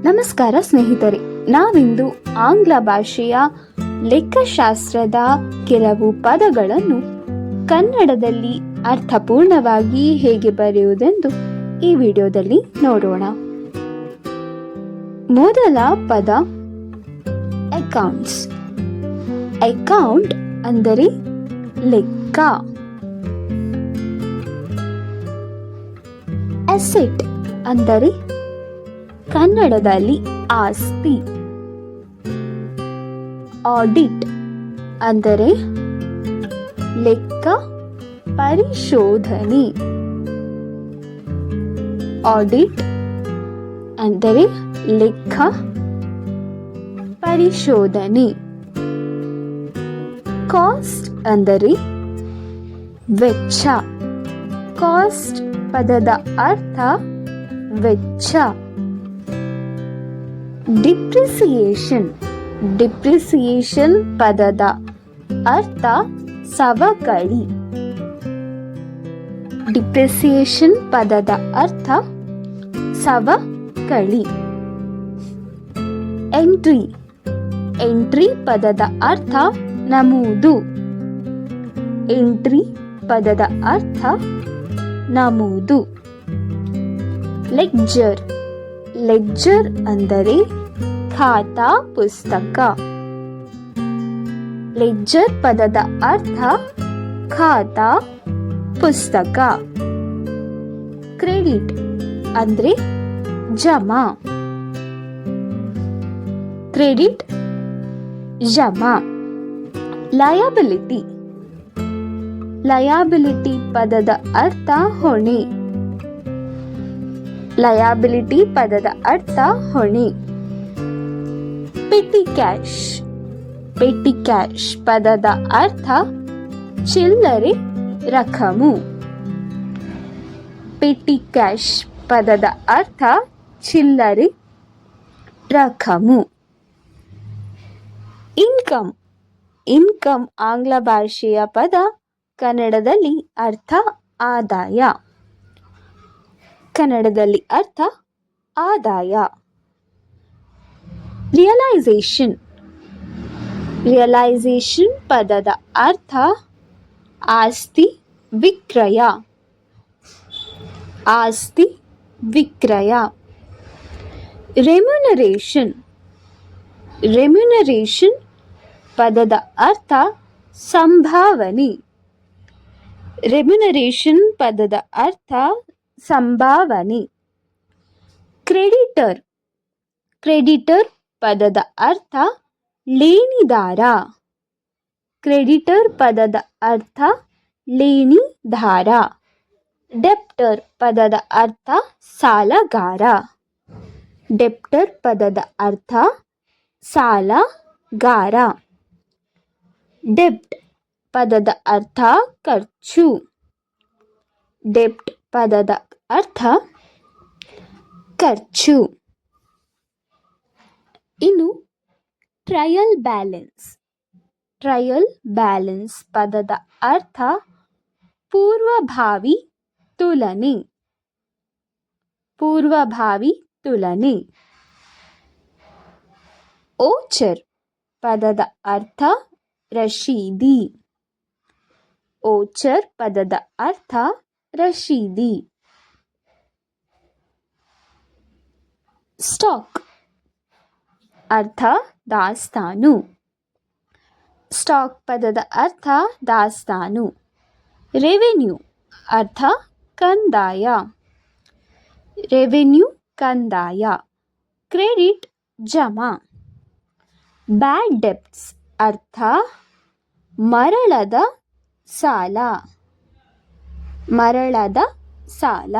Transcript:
ನಮಸ್ಕಾರ ಸ್ನೇಹಿತರೆ, ನಾವಿಂದು ಆಂಗ್ಲ ಭಾಷೆಯ ಲೆಕ್ಕಶಾಸ್ತ್ರದ ಕೆಲವು ಪದಗಳನ್ನು ಕನ್ನಡದಲ್ಲಿ ಅರ್ಥಪೂರ್ಣವಾಗಿ ಹೇಗೆ ಬರೆಯುವುದೆಂದು ಈ ವಿಡಿಯೋದಲ್ಲಿ ನೋಡೋಣ. ಮೊದಲ ಪದ ಅಕೌಂಟ್ಸ್. ಅಕೌಂಟ್ ಅಂದರೆ ಲೆಕ್ಕ. ಅಸೆಟ್ ಅಂದರೆ ಕನ್ನಡದಲ್ಲಿ ಆಸ್ತಿ. ಆಡಿಟ್ ಅಂದರೆ ಲೆಕ್ಕ ಪರಿಶೋಧನೆ. ಆಡಿಟ್ ಅಂದರೆ ಲೆಕ್ಕ ಪರಿಶೋಧನೆ. ಕಾಸ್ಟ್ ಅಂದರೆ ವೆಚ್ಚ. ಕಾಸ್ಟ್ ಪದದ ಅರ್ಥ ವೆಚ್ಚ. ಡಿಪ್ರಿಸಿಯೇಷನ್. ಡಿಪ್ರಿಸಿಯೇಷನ್ ಪದದ ಅರ್ಥ ಸವಕಳಿ. ಡಿಪ್ರಿಸಿಯೇಷನ್ ಪದದ ಅರ್ಥ ಸವಕಳಿ. ಎಂಟ್ರಿ. ಎಂಟ್ರಿ ಪದದ ಅರ್ಥ ನಮೂದು. ಎಂಟ್ರಿ ಪದದ ಅರ್ಥ ನಮೂದು. ಲೆಡ್ಜರ್. ಲೆಡ್ಜರ್ ಅಂದರೆ ಖಾತಾ ಪುಸ್ತಕ. ಲೆಡ್ಜರ್ ಪದದ ಅರ್ಥ ಖಾತಾ ಪುಸ್ತಕ. ಕ್ರೆಡಿಟ್ ಅಂದ್ರೆ ಜಮಾ. ಕ್ರೆಡಿಟ್ ಜಮಾ. ಲಯಬಿಲಿಟಿ. ಲಯಬಿಲಿಟಿ ಪದದ ಅರ್ಥ ಹೊಣೆ. ಲಯಬಿಲಿಟಿ ಪದದ ಅರ್ಥ ಹೊಣೆ. Petty cash. ಪೆಟ್ಟಿ ಕ್ಯಾಶ್ ಪದದ ಅರ್ಥ ಚಿಲ್ಲರೆ ರಕಮು. ಪೆಟ್ಟಿ ಕ್ಯಾಶ್ ಪದದ ಅರ್ಥ ಚಿಲ್ಲರೆ ರಕಮು. ಇನ್ಕಮ್. ಇನ್ಕಮ್ ಆಂಗ್ಲ ಭಾಷೆಯ ಪದ, ಕನ್ನಡದಲ್ಲಿ ಅರ್ಥ ಆದಾಯ. ಕನ್ನಡದಲ್ಲಿ ಅರ್ಥ ಆದಾಯ. ರಿಯಲೈಸೇಷನ್. ರಿಯಲೈಸೇಷನ್ ಪದದ ಅರ್ಥ ಆಸ್ತಿ ವಿಕ್ರಯ. ಆಸ್ತಿ ವಿಕ್ರಯ. ರೆಮ್ಯುನರೇಷನ್. ರೆಮ್ಯುನರೇಷನ್ ಪದದ ಅರ್ಥ ಸಂಭಾವನೆ. ರೆಮ್ಯುನರೇಷನ್ ಪದದ ಅರ್ಥ ಸಂಭಾವನೆ. ಕ್ರೆಡಿಟರ್. ಕ್ರೆಡಿಟರ್ ಪದದ ಅರ್ಥ ಲೇಣಿದಾರ. ಕ್ರೆಡಿಟರ್ ಪದದ ಅರ್ಥ ಲೇಣಿದಾರ. ಡೆಪ್ಟರ್ ಪದದ ಅರ್ಥ ಸಾಲಗಾರ. ಡೆಪ್ಟರ್ ಪದದ ಅರ್ಥ ಸಾಲಗಾರ. ಡೆಬ್ಟ್ ಪದದ ಅರ್ಥ ಖರ್ಚು. ಡೆಬ್ಟ್ ಪದದ ಅರ್ಥ ಖರ್ಚು. ಇನ್ನು ಟ್ರಯಲ್ ಬ್ಯಾಲೆನ್ಸ್. ಟ್ರಯಲ್ ಬ್ಯಾಲೆನ್ಸ್ ಪದದ ಅರ್ಥ ಪೂರ್ವಭಾವಿ ತುಲನೆ. ಪೂರ್ವಭಾವಿ ತುಲನೆ. ಓಚರ್ ಪದದ ಅರ್ಥ ರಶೀದಿ. ಓಚರ್ ಪದದ ಅರ್ಥ ರಶೀದಿ. ಸ್ಟಾಕ್ ಅರ್ಥ ದಾಸ್ತಾನು. ಸ್ಟಾಕ್ ಪದದ ಅರ್ಥ ದಾಸ್ತಾನು. ರೆವೆನ್ಯೂ ಅರ್ಥ ಕಂದಾಯ. ರೆವೆನ್ಯೂ ಕಂದಾಯ. ಕ್ರೆಡಿಟ್ ಜಮಾ. ಬ್ಯಾಡ್ ಡೆಬ್ಟ್ಸ್ ಅರ್ಥ ಮರಳದ ಸಾಲ. ಮರಳದ ಸಾಲ.